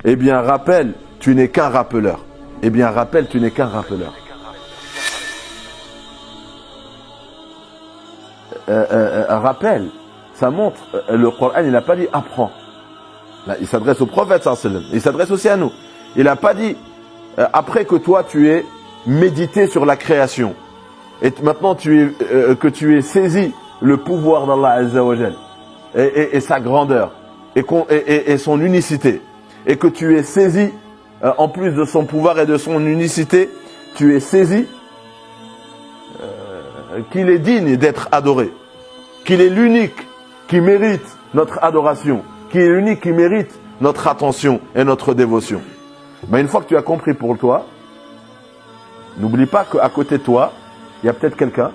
Eh bien, rappelle, tu n'es qu'un rappeleur. Eh bien, rappelle, tu n'es qu'un rappeleur. Rappel, ça montre, le Coran, il n'a pas dit apprends. Là, il s'adresse au prophète, il s'adresse aussi à nous. Il n'a pas dit, après que toi tu aies médité sur la création, et maintenant que tu aies saisi le pouvoir d'Allah Azza wa Jal, et sa grandeur, et son unicité, et que tu aies saisi, en plus de son pouvoir et de son unicité, tu aies saisi qu'il est digne d'être adoré, qu'il est l'unique qui mérite notre adoration, qu'il est l'unique qui mérite notre attention et notre dévotion. Mais une fois que tu as compris pour toi, n'oublie pas qu'à côté de toi, il y a peut-être quelqu'un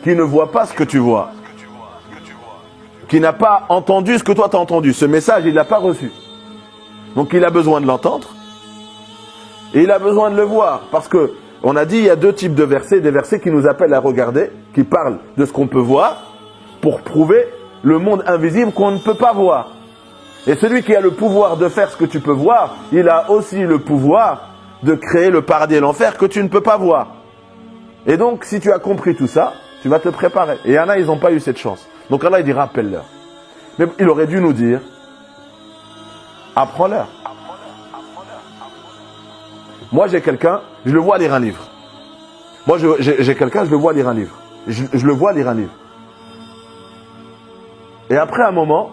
qui ne voit pas ce que tu vois, qui n'a pas entendu ce que toi tu as entendu. Ce message, il ne l'a pas reçu. Donc il a besoin de l'entendre et il a besoin de le voir, parce que on a dit il y a deux types de versets, des versets qui nous appellent à regarder, qui parlent de ce qu'on peut voir pour prouver le monde invisible qu'on ne peut pas voir. Et celui qui a le pouvoir de faire ce que tu peux voir, il a aussi le pouvoir de créer le paradis et l'enfer que tu ne peux pas voir. Et donc si tu as compris tout ça, tu vas te préparer. Et il y en a, ils n'ont pas eu cette chance. Donc Allah il dit rappelle-leur. Mais il aurait dû nous dire apprends-leur. Moi j'ai quelqu'un, je le vois lire un livre. Moi j'ai quelqu'un, je le vois lire un livre. Je le vois lire un livre. Et après un moment,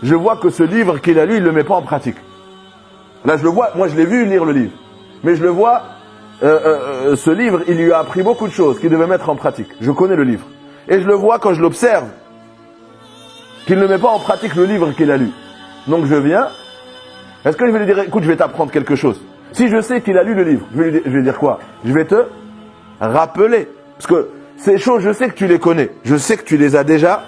je vois que ce livre qu'il a lu, il ne le met pas en pratique. Là je le vois, moi je l'ai vu lire le livre. Mais je le vois, ce livre, il lui a appris beaucoup de choses qu'il devait mettre en pratique. Je connais le livre. Et je le vois quand je l'observe, qu'il ne met pas en pratique le livre qu'il a lu. Donc je viens, est-ce que je vais lui dire, écoute, je vais t'apprendre quelque chose. Si je sais qu'il a lu le livre, je vais lui dire quoi? Je vais te rappeler. Parce que ces choses, je sais que tu les connais. Je sais que tu les as déjà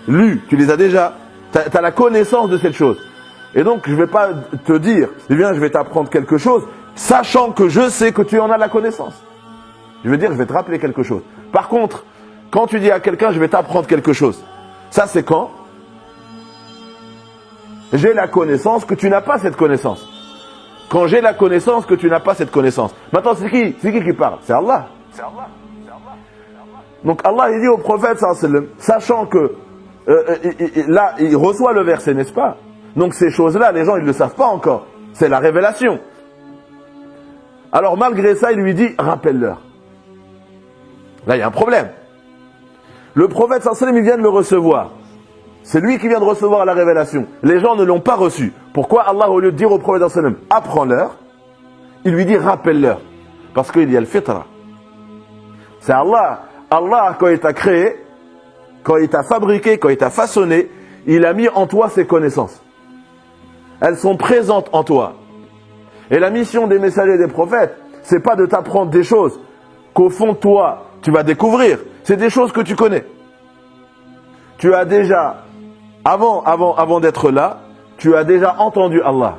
lues. Tu les as déjà... Tu as la connaissance de cette chose. Et donc, je ne vais pas te dire, eh bien, je vais t'apprendre quelque chose, sachant que je sais que tu en as la connaissance. Je veux dire, je vais te rappeler quelque chose. Par contre, quand tu dis à quelqu'un, je vais t'apprendre quelque chose, ça c'est quand j'ai la connaissance que tu n'as pas cette connaissance. Quand j'ai la connaissance que tu n'as pas cette connaissance. Maintenant, c'est qui parle? C'est Allah. Donc Allah, il dit au prophète, sachant que là, il reçoit le verset, n'est-ce pas? Donc ces choses-là, les gens, ils ne le savent pas encore. C'est la révélation. Alors malgré ça, il lui dit, rappelle-leur. Là, il y a un problème. Le prophète, il vient de le recevoir. C'est lui qui vient de recevoir la révélation. Les gens ne l'ont pas reçu. Pourquoi Allah, au lieu de dire au prophète, apprends-leur, il lui dit, rappelle-leur. Parce qu'il y a le fitra. C'est Allah. Allah, quand il t'a créé, quand il t'a fabriqué, quand il t'a façonné, il a mis en toi ses connaissances. Elles sont présentes en toi. Et la mission des messagers et des prophètes, c'est pas de t'apprendre des choses qu'au fond de toi, tu vas découvrir. C'est des choses que tu connais. Tu as déjà, avant d'être là, tu as déjà entendu Allah.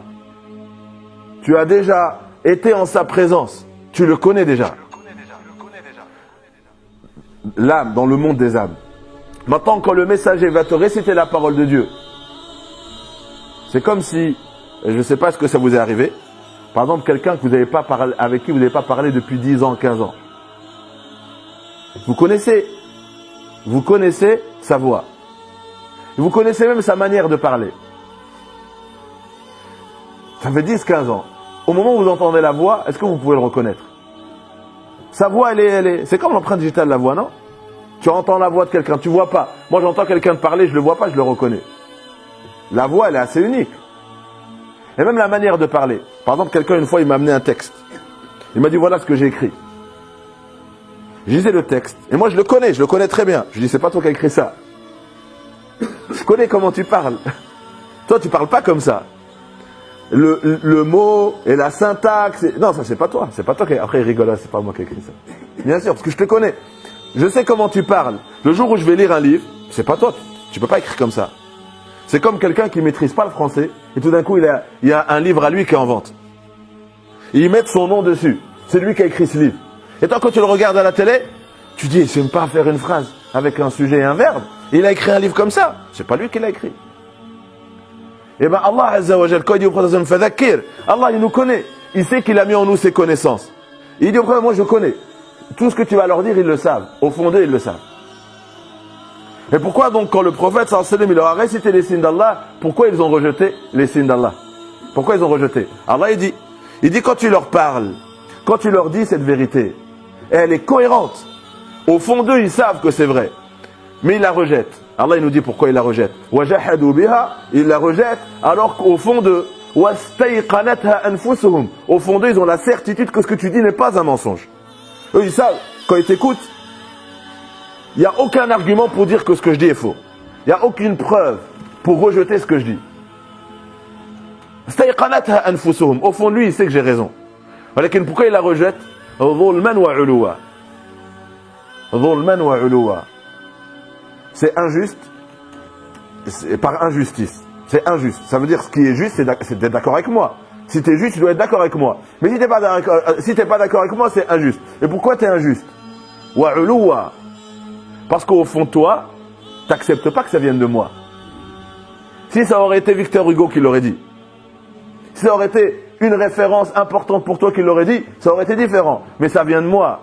Tu as déjà été en sa présence. Tu le connais déjà. L'âme, dans le monde des âmes. Maintenant, quand le messager va te réciter la parole de Dieu, c'est comme si, je ne sais pas ce que ça vous est arrivé, par exemple, quelqu'un que vous n'avez pas parlé, avec qui vous n'avez pas parlé depuis 10 ans, 15 ans. Vous connaissez sa voix. Vous connaissez même sa manière de parler. Ça fait 10, 15 ans. Au moment où vous entendez la voix, est-ce que vous pouvez le reconnaître? Sa voix, c'est comme l'empreinte digitale de la voix, non? Tu entends la voix de quelqu'un, tu ne vois pas. Moi, j'entends quelqu'un parler, je ne le vois pas, je le reconnais. La voix, elle est assez unique. Et même la manière de parler. Par exemple, quelqu'un, une fois, il m'a amené un texte. Il m'a dit, voilà ce que j'ai écrit. Je lisais le texte. Et moi, je le connais très bien. Je dis, c'est pas toi qui as écrit ça. Je connais comment tu parles. Toi, tu parles pas comme ça. Le mot et la syntaxe. Non, ça, c'est pas toi. C'est pas toi qui... Après, il rigole, c'est pas moi qui ai écrit ça. Bien sûr, parce que je te connais. Je sais comment tu parles. Le jour où je vais lire un livre, c'est pas toi. Tu peux pas écrire comme ça. C'est comme quelqu'un qui maîtrise pas le français et tout d'un coup, il y a un livre à lui qui est en vente. Et ils mettent son nom dessus. C'est lui qui a écrit ce livre. Et toi, quand tu le regardes à la télé, tu dis, je n'aime pas faire une phrase avec un sujet et un verbe. Et il a écrit un livre comme ça. C'est pas lui qui l'a écrit. Eh bien Allah Azza wa Jal, quand il dit au prophète Fadhakir, Allah il nous connaît. Il sait qu'il a mis en nous ses connaissances. Il dit au prophète, moi je connais. Tout ce que tu vas leur dire, ils le savent. Au fond d'eux, ils le savent. Et pourquoi donc quand le prophète sallallahu alayhi wa sallam, il leur a récité les signes d'Allah, pourquoi ils ont rejeté les signes d'Allah? Pourquoi ils ont rejeté? Allah il dit quand tu leur parles, quand tu leur dis cette vérité, et elle est cohérente. Au fond d'eux, ils savent que c'est vrai. Mais ils la rejettent. Allah il nous dit pourquoi ils la rejettent. وَجَحَدُوا بِهَا, ils la rejettent alors qu'au fond d'eux, وَاسْتَيْقَنَتْهَا أَنفُسُهُمْ, au fond d'eux, ils ont la certitude que ce que tu dis n'est pas un mensonge. Eux, ils savent, quand ils t'écoutent, il n'y a aucun argument pour dire que ce que je dis est faux. Il n'y a aucune preuve pour rejeter ce que je dis. استيقنتها أنفسهم, au fond de lui, il sait que j'ai raison. ولكن pourquoi il la rejette? ظُلْمًا وَعُلُوًا. ظُلْمًا وَعُلُوًا. C'est injuste, c'est par injustice. C'est injuste. Ça veut dire ce qui est juste, c'est d'être d'accord avec moi. Si tu es juste, tu dois être d'accord avec moi. Mais si tu n'es pas d'accord avec moi, c'est injuste. Et pourquoi tu es injuste? وَعُلُوًا. Parce qu'au fond de toi, tu n'acceptes pas que ça vienne de moi. Si ça aurait été Victor Hugo qui l'aurait dit, si ça aurait été une référence importante pour toi qui l'aurait dit, ça aurait été différent. Mais ça vient de moi.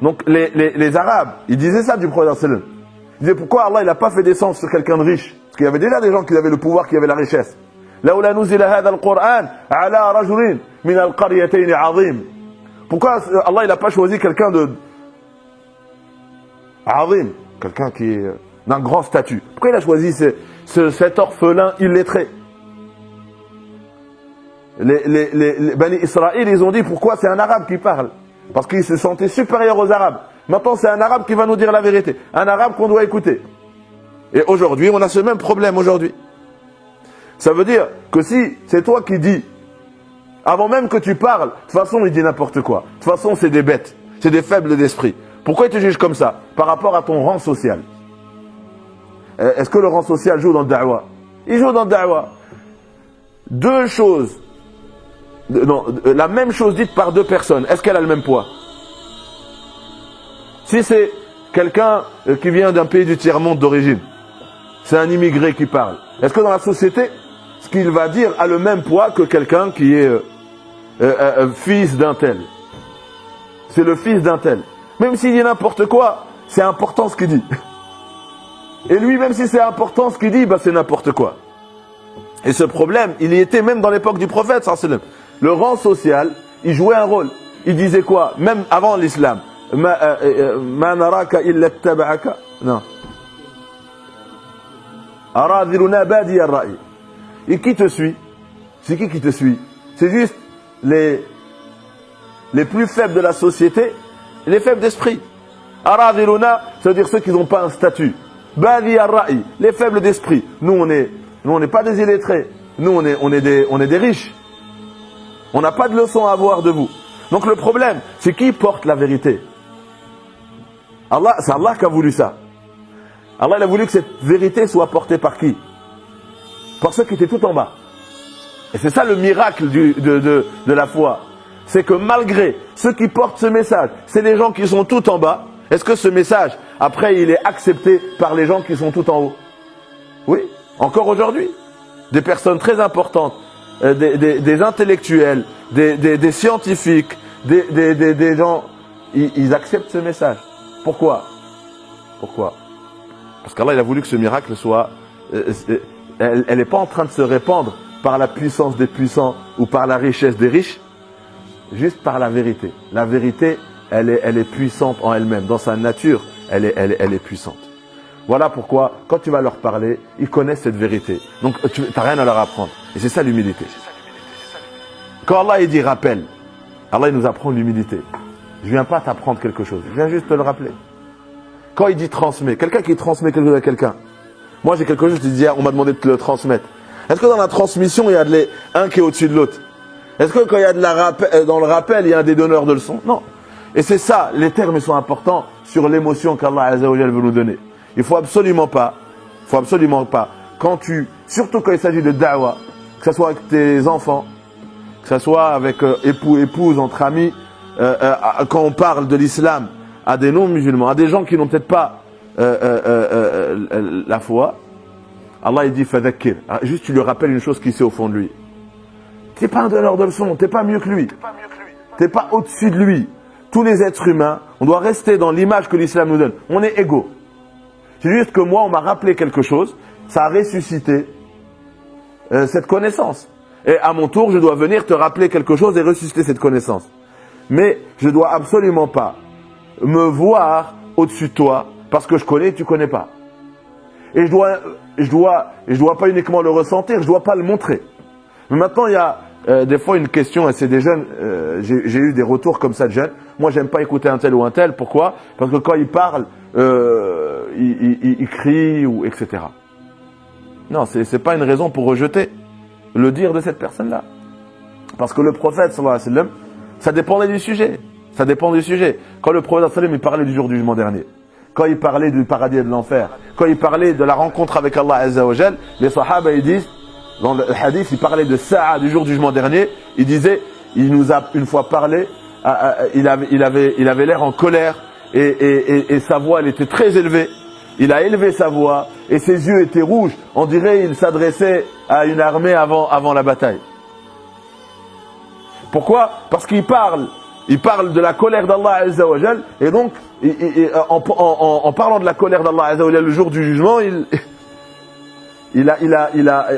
Donc les Arabes, ils disaient ça du prophète sallallahu alayhi wa sallam. Ils disaient pourquoi Allah il n'a pas fait descendre sur quelqu'un de riche? Parce qu'il y avait déjà des gens qui avaient le pouvoir, qui avaient la richesse. لولا نزل هذا القرآن على رجل من القريتين عظيم. Pourquoi Allah il n'a pas choisi quelqu'un de عظيم, quelqu'un qui est d'un grand statut? Pourquoi il a choisi cet orphelin illettré? Les Bani Israël, ils ont dit pourquoi c'est un arabe qui parle? Parce qu'ils se sentaient supérieurs aux arabes. Maintenant c'est un arabe qui va nous dire la vérité, un arabe qu'on doit écouter. Et aujourd'hui on a ce même problème aujourd'hui. Ça veut dire que si c'est toi qui dis, avant même que tu parles, de toute façon il dit n'importe quoi, de toute façon c'est des bêtes, c'est des faibles d'esprit. Pourquoi il te juge comme ça? Par rapport à ton rang social. Est-ce que le rang social joue dans le da'wa? Il joue dans le da'wa. Deux choses, non, la même chose dite par deux personnes, est-ce qu'elle a le même poids? Si c'est quelqu'un qui vient d'un pays du tiers-monde d'origine, c'est un immigré qui parle, est-ce que dans la société, ce qu'il va dire a le même poids que quelqu'un qui est fils d'un tel? C'est le fils d'un tel. Même s'il dit n'importe quoi, c'est important ce qu'il dit. Et lui, même si c'est important ce qu'il dit, bah c'est n'importe quoi. Et ce problème, il y était même dans l'époque du prophète, sallallahu alayhi wa sallam. Le rang social, il jouait un rôle. Il disait quoi? Même avant l'islam. Ma naraka illa taba'aka. Non. Aradhiruna badi ar-ra'i. Et qui te suit? C'est qui te suit? C'est juste les plus faibles de la société, les faibles d'esprit. Aradhiruna, ça veut dire ceux qui n'ont pas un statut. Badi ar-ra'i, les faibles d'esprit. Nous on n'est pas des illettrés. Nous on est des riches. On n'a pas de leçon à avoir de vous. Donc le problème, c'est qui porte la vérité? Allah, c'est Allah qui a voulu ça. Allah il a voulu que cette vérité soit portée par qui? Par ceux qui étaient tout en bas. Et c'est ça le miracle de la foi. C'est que malgré ceux qui portent ce message, c'est les gens qui sont tout en bas. Est-ce que ce message, après, il est accepté par les gens qui sont tout en haut? Oui, encore aujourd'hui. Des personnes très importantes, des intellectuels, des scientifiques, des gens, ils acceptent ce message. Pourquoi? Parce qu'Allah il a voulu que ce miracle soit... elle n'est pas en train de se répandre par la puissance des puissants ou par la richesse des riches, juste par la vérité. La vérité, elle est puissante en elle-même. Dans sa nature, elle est puissante. Voilà pourquoi, quand tu vas leur parler, ils connaissent cette vérité. Donc, tu n'as rien à leur apprendre. Et c'est ça l'humilité. Quand Allah il dit rappel, Allah il nous apprend l'humilité. Je ne viens pas t'apprendre quelque chose, je viens juste te le rappeler. Quand il dit transmet, quelqu'un qui transmet quelque chose à quelqu'un, moi j'ai quelque chose, je te dis, on m'a demandé de te le transmettre. Est-ce que dans la transmission, il y a un qui est au-dessus de l'autre? Est-ce que quand il y a dans le rappel, il y a un des donneurs de leçons? Non. Et c'est ça, les termes ils sont importants sur l'émotion qu'Allah Azza wa Jalla veut nous donner. Il faut absolument pas, surtout quand il s'agit de da'wa, que ce soit avec tes enfants, que ce soit avec époux, épouse, entre amis, quand on parle de l'islam à des non-musulmans, à des gens qui n'ont peut-être pas la foi, Allah il dit fadhakkir. Juste tu lui rappelles une chose qui sait au fond de lui. Tu n'es pas un donneur de leçons, tu n'es pas mieux que lui. Tu n'es pas au-dessus de lui. Tous les êtres humains, on doit rester dans l'image que l'islam nous donne. On est égaux. C'est juste que moi, on m'a rappelé quelque chose, ça a ressuscité cette connaissance. Et à mon tour, je dois venir te rappeler quelque chose et ressusciter cette connaissance. Mais je ne dois absolument pas me voir au-dessus de toi parce que je connais et tu ne connais pas. Et je dois pas uniquement le ressentir, je dois pas le montrer. Mais maintenant, il y a des fois une question, et c'est des jeunes, j'ai eu des retours comme ça de jeunes. Moi, j'aime pas écouter un tel ou un tel. Pourquoi? Parce que quand il parle, il crie, ou etc. Non, c'est pas une raison pour rejeter le dire de cette personne-là. Parce que le prophète, sallallahu alayhi wa sallam, ça dépendait du sujet. Ça dépend du sujet. Quand le prophète, sallallahu alayhi wa sallam, il parlait du jour du jugement dernier, quand il parlait du paradis et de l'enfer, quand il parlait de la rencontre avec Allah Azza wa Jal, les sahaba, ils disent, dans le hadith, il parlait de Sa'a, du jour du jugement dernier, il disait, il nous a une fois parlé, il avait l'air en colère, et sa voix, elle était très élevée. Il a élevé sa voix, et ses yeux étaient rouges. On dirait qu'il s'adressait à une armée avant la bataille. Pourquoi? Parce qu'il parle de la colère d'Allah Azza wa Jal, et donc, en parlant de la colère d'Allah Azza wa Jal le jour du jugement,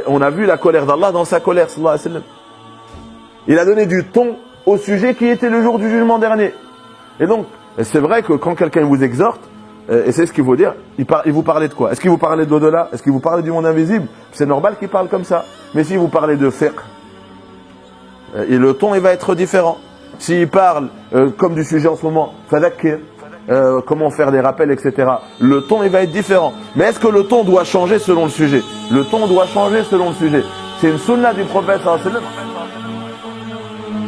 on a vu la colère d'Allah dans sa colère, sallallahu alayhi wa sallam. Il a donné du ton au sujet qui était le jour du jugement dernier. Et donc, c'est vrai que quand quelqu'un vous exhorte, et c'est ce qu'il faut dire, il vous parlait de quoi? Est-ce qu'il vous parlait de l'au-delà? Est-ce qu'il vous parlait du monde invisible? C'est normal qu'il parle comme ça. Mais s'il vous parlait de fiqh, et le ton il va être différent. S'il parle comme du sujet en ce moment, fadhakkir, comment faire des rappels, etc. Le ton il va être différent. Mais est-ce que le ton doit changer selon le sujet? Le ton doit changer selon le sujet. C'est une sunna du prophète sallallahu alayhi wa sallam.